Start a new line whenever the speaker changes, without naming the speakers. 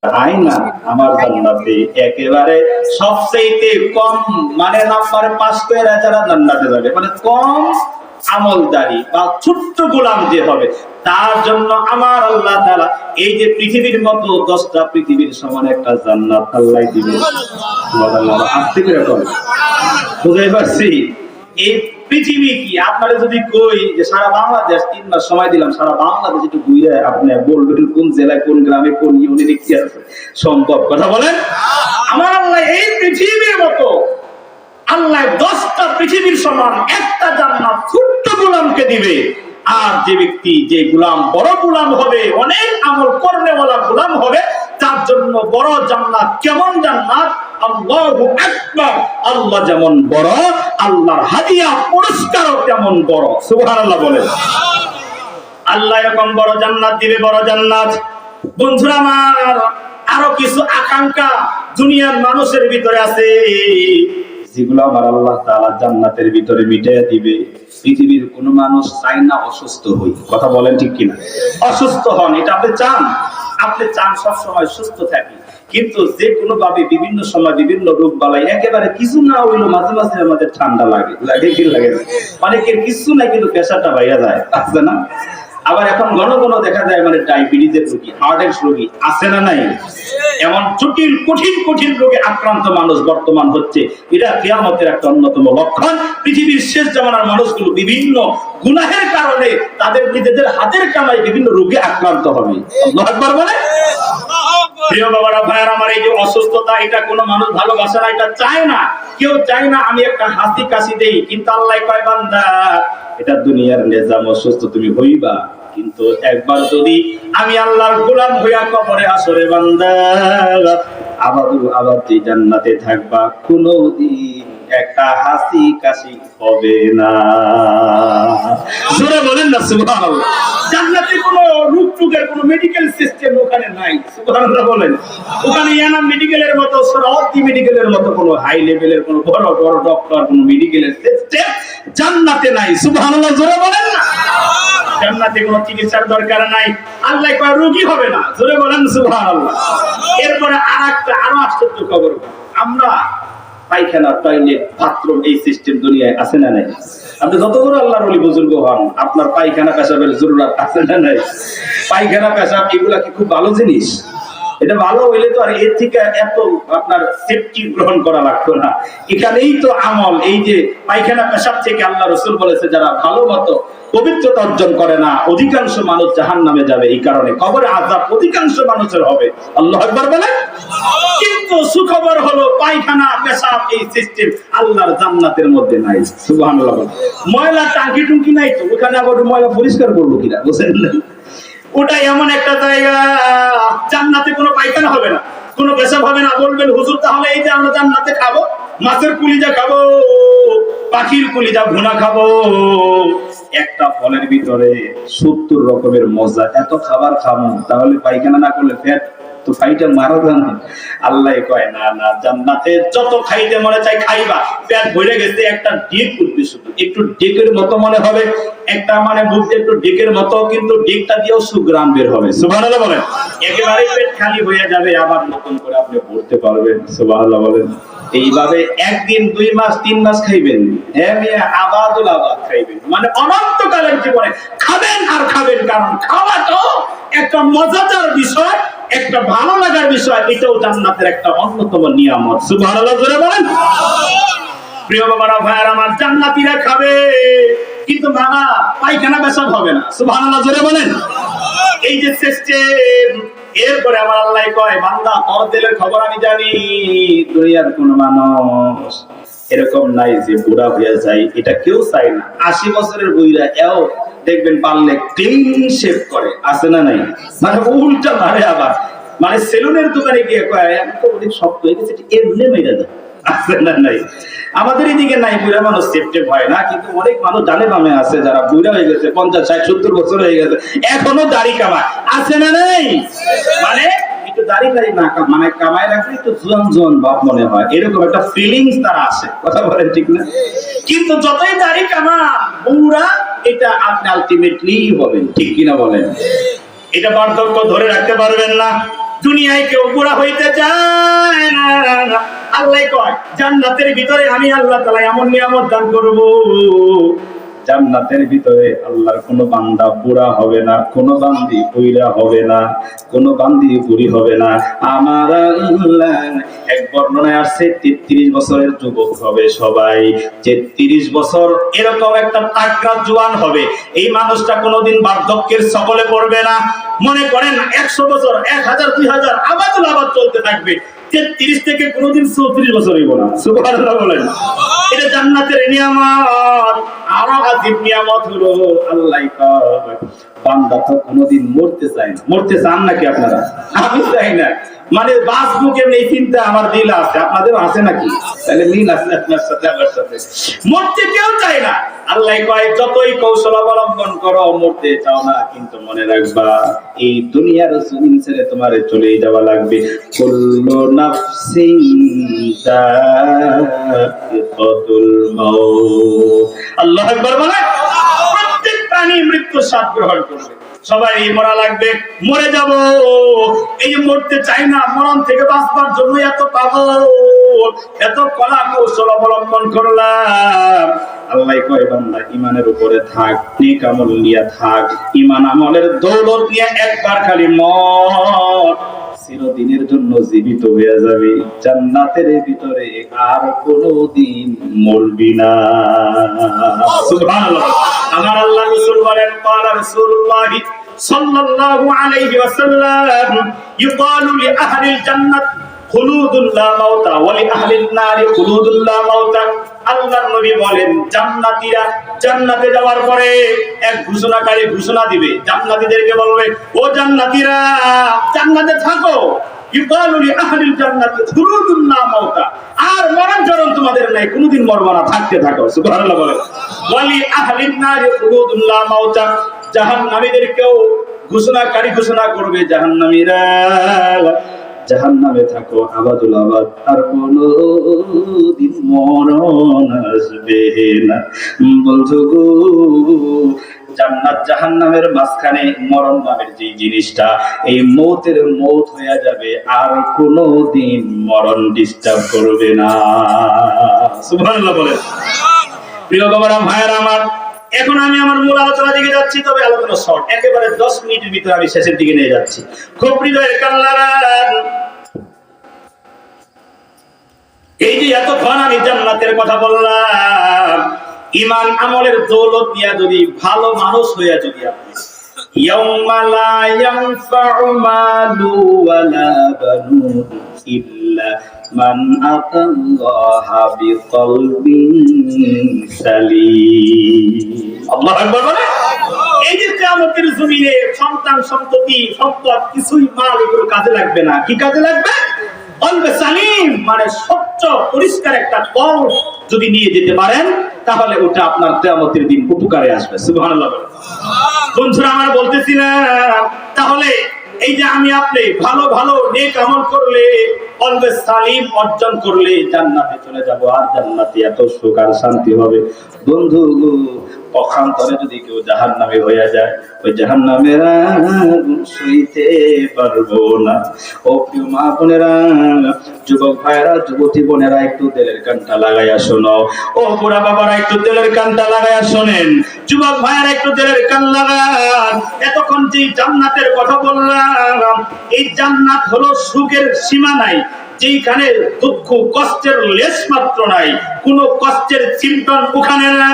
আয়না আমার জান্নাতে একেবারে সবচেয়ে কম, মানে নাম্বারে 5 করে যারা জান্নাতে যাবে, মানে কম আমলদারি বা ছোট্ট গোলাম যে হবে, তার জন্য আমার আল্লাহ তাআলা এই যে পৃথিবীর মতো 10টা পৃথিবীর সমান একটা জান্নাত আল্লাহ দিবেন। সুবহানাল্লাহ। আস্তে করে কর, বুঝাই পারছি? এই পৃথিবী কি আপনারা যদি কই যে সারা বাংলাদেশ 3 মাস সময় দিলাম, সারা বাংলাদেশ একটু ঘুরে আপনি বলবেন কোন জেলায়, কোন গ্রামে, কোন ইউনিটে কি আছে, সম্ভব? কথা বলেন। আমার আল্লাহ এই পৃথিবীর মতো আল্লাহ 10টা পৃথিবীর সমান একটা জান্নাত ছোট্ট গোলামকে দিবে। আর যে ব্যক্তি, যে গোলাম বড় গোলাম হবে, অনেক আমল করনেওয়ালা গোলাম হবে, তার জন্য বড় জান্নাত। কেমন জান্নাত? আল্লাহু আকবার। আল্লাহ যেমন বড়, আল্লাহর হাদিয়া পুরস্কারও তেমন বড়। সুবহানাল্লাহ বলেন। আল্লাহ এরকম বড় জান্নাত দিবে, বড় জান্নাত। বন্ধুরা আমার, আরো কিছু আকাঙ্ক্ষা দুনিয়ার মানুষের ভিতরে আছে, যেগুলো আমার আল্লাহ তাআলা জান্নাতের ভিতরে মিটাইয়া দিবে। পৃথিবীর কোন মানুষ চায় না অসুস্থ হই, কথা বলেন ঠিক কিনা? অসুস্থ হন, এটা আপনি চান? আপনি চান সব সময় সুস্থ থাকি, কিন্তু যে কোনো ভাবে বিভিন্ন সময় বিভিন্ন রোগ বালাই, একেবারে কিছু না হইলো মাঝে মাঝে আমাদের ঠান্ডা লাগে, লাগে কি লাগে না? অনেকের কিছু নাই কিন্তু প্রেসারটা বাইরে যায়, আছে না? আবার এখন ঘন ঘন দেখা যায় মানে ডায়াবেটিসের রোগী, হার্টের রোগী, আছে না নাই? এমন জটিল কঠিন কঠিন রোগে আক্রান্ত মানুষ বর্তমান হচ্ছে। এটা কিয়ামতের একটা অন্যতম লক্ষণ। পৃথিবীর শেষ জামানার মানুষগুলো বিভিন্ন গুনাহের কারণে তাদের নিজেদের হাতের কামাই বিভিন্ন রোগে আক্রান্ত হবে। আল্লাহু আকবার বলে। প্রিয় বাবারা, ভাইয়ার আমার, এই যে অসুস্থতা, এটা কোনো মানুষ ভালোবাসে না, এটা চায় না, কেউ চায় না আমি একটা হাসি কাশি দেই, কিন্তু আল্লাহ কয় বান্দা এটা দুনিয়ার নিজাম, অসুস্থ তুমি হইবা, কিন্তু একবার যদি আমি আল্লাহর গোলাম হইয়া কবরে আসরে বান্দা আবার যে জান্নাতে থাকবা, কোনদিন একটা হাসি কাশি হবে না। জোরে বলেন না সুবহানাল্লাহ। জান্নাতে কোনো রোগ টুগের কোনো মেডিকেল সিস্টেম ওখানে নাই। সুবহানাল্লাহ বলেন। ওখানে ইয়ানাম মেডিকেলের মতো, সরাওয়াতি মেডিকেলের মতো কোনো হাই লেভেলের কোনো বড় বড় ডক্টর, কোনো মেডিকেলের সিস্টেম জান্নাতে নাই। সুবহানাল্লাহ জোরে বলেন না। জান্নাতে কোনো চিকিৎসার দরকার নাই। আল্লাহ কয় রোগী হবে না। জোরে বলেন সুবহানাল্লাহ। এরপরে আরো আশ্চর্য খবর, আমরা পায়খানা, টয়লেট, বাথরুম, এই সিস্টেম দুনিয়ায় আছে না নাই? আপনি যত বড় আল্লাহর ওলি বুজুর্গ হন, আপনার পায়খানা পেশাবের জরুরত আছে না নাই? পায়খানা পেশাব এগুলা কি খুব ভালো জিনিস? এটা ভালো হইলে তো আর এর থেকে এত আপনার সেফটি গ্রহণ করা লাগতো না। এখানেই তো আমল। এই যে পায়খানা পেশাব থেকে আল্লাহ রাসূল বলেছে, যারা ভালো মতো পবিত্রতা অর্জন করে না, অধিকাংশ মানুষ জাহান্নামে যাবে। এই কারণে কবরে আযাব অধিকাংশ মানুষের হবে। আল্লাহু আকবার বলে। কিন্তু সুখবর হলো, পায়খানা পেশাব এই সিস্টেম আল্লাহর জান্নাতের মধ্যে নাই। সুবহানাল্লাহ। ময়লা টাঙ্কি টুঙ্কি নাই তো, ওখানে আবার ময়লা পরিষ্কার করবো কিনা, বুঝেন না? ওটা এমন একটা জায়গা, জান্নাতে কোনো পায়খানা হবে না, কোনো পেশাব হবে না। বলবেন হুজুর তাহলে এই যে আমরা জান্নাতে খাবো, মাছের কুলিজা খাবো, পাখির কুলিজা ভুনা খাবো, একটা ফলের ভিতরে 70 রকমের মজা, এত খাবার খাবো, তাহলে পায়খানা না করলে পেট তো খাইতে মারা যান। আল্লাহ কয় না না, জান্নাতে যত খাইতে মনে চাই খাইবা, পেট ভরে গেছে, একটা ডিক উঠবে, শুধু একটু ডিকের মতো মনে হবে, একটা মানে বুঝতে একটু ডিকের মতো, কিন্তু ডিকটা দিয়েও সুগ্রাম বের হবে। সুবহানাল্লাহ বলেন। একেবারে পেট খালি হয়ে যাবে, আবার নতুন করে আপনি পড়তে পারবেন। সুবহানাল্লাহ বলেন। এইভাবে একদিন, 2 মাস, 3 মাস খাইবেন, আবাদুল আবাদ খাইবেন, মানে অনন্তকালের জীবনে খাবেন আর খাবেন। কারণ খাওয়া তো একটা মজাদার বিষয়, একটা ভালো লাগার বিষয়, এটাও জান্নাতের একটা অন্যতম নিয়ামত। সুবহানাল্লাহ জোরে বলেন। প্রিয় বাবারা, ভাইয়ার আমার, জান্নাতীরা খাবে, কিন্তু বাবা পায়খানা পেশাব হবে না। সুবহানাল্লাহ জোরে বলেন। এই যে সিস্টেম। এরপরে আমার আল্লাহ কয়, বান্দা তোর দিলের খবর আমি জানি, দুনিয়ার কোন মানুষ এরকম নাই যে বুড়া হয়ে যায়, এটা কেউ চায় না। 80 বছরের বুইরা এও দেখবেন পারলে ক্লিন শেভ করে, আছে না নাই? মানে উল্টা মারে, আবার মানে সেলুনের দোকানে গিয়ে কয় আমি তো অনেক শক্ত হয়ে গেছে, এমনি মেরে দেয়, আছে না নাই? আমাদের এদিকে নাই, বুড়া মানুষ সেফটেভ হয় না, কিন্তু অনেক মানুষ জানে বামে আছে যারা বুড়া হয়ে গেছে, 50, 60, 70 বছর হয়ে গেছে, এখনো দাড়ি কামায়, আছে না নাই? মানে একটু দাড়ি না মানে কামায় রাখলে একটু জোয়ান জোয়ান ভাব মনে হয়, এরকম একটা ফিলিংস তার আসে। কথা বলেন ঠিক না? কিন্তু যতই দাড়ি কামা বুড়া, এটা আপনি আলটিমেটলি হবেন, ঠিক কিনা বলেন? এটা বার্ধক্য ধরে রাখতে পারবেন না। দুনিয়ায় কেউ বুড়া হইতে চায় না। আল্লাহ কয় জান্নাতের ভিতরে আমি আল্লাহ তাআলা এমন নিয়ামত দান করব, জান্নাতের ভিতরে আল্লাহর কোন বান্দা বুড়া হবে না, কোন বান্দি বুইড়া হবে না, কোন বান্দি বুড়ি হবে না। আমার আল্লাহ এক বর্ণনায় আসছে 33 বছরের যুবক হবে সবাই। 33 বছর এরকম একটা তাগড়া জওয়ান হবে, এই মানুষটা কোনোদিন বার্ধক্যের সকলে পড়বে না। মনে করেন 100 বছর, 1000, 2000 আবাদুল আবাদ চলতে থাকবে। 33 থেকে কোনোদিন 34 বছর হইব না। সুবহানাল্লাহ বলেন। এটা জান্নাতের নিয়ামত। আরো আযীব নিয়ামত হলো আল্লাহ কয় বান্দা তো কোনোদিন মরতে চায় না। মরতে চান নাকি আপনারা? আমি চাই না। মানে বাঁচবো কেমন এই চিন্তা আমার দিল আছে, আপনাদের আছে নাকি? তাহলে মিল আছে আপনার সাথে আমার সাথে। মরতে কেউ চায় না। আল্লাহ কয় যতই কৌশল অবলম্বন করো মরতে চাও না, কিন্তু মনে রাখবা এই দুনিয়ার জমিন ছেড়ে তোমার চলেই যাওয়া লাগবে। কুল্লু নাফসিন যায়িকাতুল মাউত। আল্লাহু আকবার বলে প্রত্যেক প্রাণী মৃত্যুর স্বাদ গ্রহণ করবে। সবাই মরা লাগবে, মরে যাব। এই যে মরতে চাই না, মরণ থেকে বাঁচবার জন্য এত পাগল, এত কলা কৌশল অবলম্বন করলাম। আল্লাহ কয় বান্দা ঈমানের উপরে থাক, নেক আমল নিয়ে থাক, ঈমান আমলের দৌলত নিয়ে একবার খালি মর, চিরদিনের জন্য জীবিত হয়ে যাবে জান্নাতের ভিতরে, আর কোনদিন মরবি না। সুবহানাল্লাহ। আমার আল্লাহ রাসূল বলেন ক্বালা রাসূলুল্লাহ সাল্লাল্লাহু আলাইহি ওয়াসাল্লাম ইউকালু লি আহলিল জান্নাত খুলুদুল লা মাউতা ওয়া লি আহলিন নারি খুলুদুল লা মাউতা। আল্লাহর নবী বলেন জান্নাতীরা জান্নাতে যাওয়ার পরে এক ঘোষণাকারী ঘোষণা দিবে, জান্নাতীদেরকে বলবে ও জান্নাতীরা জান্নাতে থাকো। ইউকালু লি আহলিল জান্নাত খুলুদুল লা মাউতা, আর মরণ জরণ তোমাদের নাই, কোনদিন মরবা না, থাকতে থাকো। সুবহানাল্লাহ বলে। ওয়া লি আহলিন নারি খুলুদুল লা মাউতা, জাহান্নামীদেরকেও ঘোষণাকারী ঘোষণা করবে জাহান্নামীরা জাহান্নামে থাকো আবাদুল আবাদ, আর কোনদিন মরণ আসবে না। বন্ধু গো, জান্নাত জাহান্নামের মাঝখানে মরণ নামের যে জিনিসটা, এই মৌতের মৌত হয়ে যাবে, আর কোনদিন মরণ ডিস্টার্ব করবে না। সুবহানাল্লাহ বলেন। প্রিয় বাবারা ভাইয়েরা আমার, এখন আমি আমার মূল আলোচনা দিকে যাচ্ছি, তবে আলোচনা শর্ট, একেবারে 10 মিনিটের ভিতরে আমি শেষের দিকে নিয়ে যাচ্ছি। খুব হৃদয়ের কান্নারা, এই যে এতক্ষণ আমি জান্নাতের কথা বললাম, ঈমান আমলের দৌলত নিয়ে যদি ভালো মানুষ হইয়া যদি আপনি ইয়াউমা লা ইয়ানফাউ মালু ওয়ালা বানুন ইল্লা মান আতাল্লাহা বিকলবিন সালিম। আল্লাহু আকবার বলে। এই যে কিয়ামতের জমিনে সন্তান সন্ততি সম্পদ কিছুই মাল এগুলো কাজে লাগবে না। কি কাজে লাগবে? কলবে সালিম, মানে স্বচ্ছ পরিষ্কার একটা কল যদি নিয়ে যেতে পারেন, তাহলে ওটা আপনার কিয়ামতের দিন উপকারে আসবে। সুবহানাল্লাহ। বন্ধুরা আমার বলতেছিলাম, তাহলে এই যে আমি আপনি ভালো ভালো নেক আমল করলে, কলবে সালিম অর্জন করলে জান্নাতে চলে যাব, আর জান্নাতে এত সুখ আর শান্তি হবে। বন্ধু, পক্ষান্তরে যদি কেউ জাহান্নামী হয়ে যায়, ওই জাহান্নামের আগুন সইতে পারবো না। ও প্রিয় মা বোনেরা, যুবক ভাইরা, যুবতী বোনেরা, একটু তেলের কানটা লাগাইয়া শোনো। ও বুড়া বাবারা একটু তেলের কানটা লাগাইয়া শোনেন। যুবক ভাইরা একটু তেলের কান লাগান। এতক্ষণ যে জান্নাতের কথা বললাম, এই জান্নাত হলো সুখের সীমা নাই, যেখানে দুঃখ কষ্টের লেশ মাত্র নাই, কোনো কষ্টের চিন্তন ওখানে না।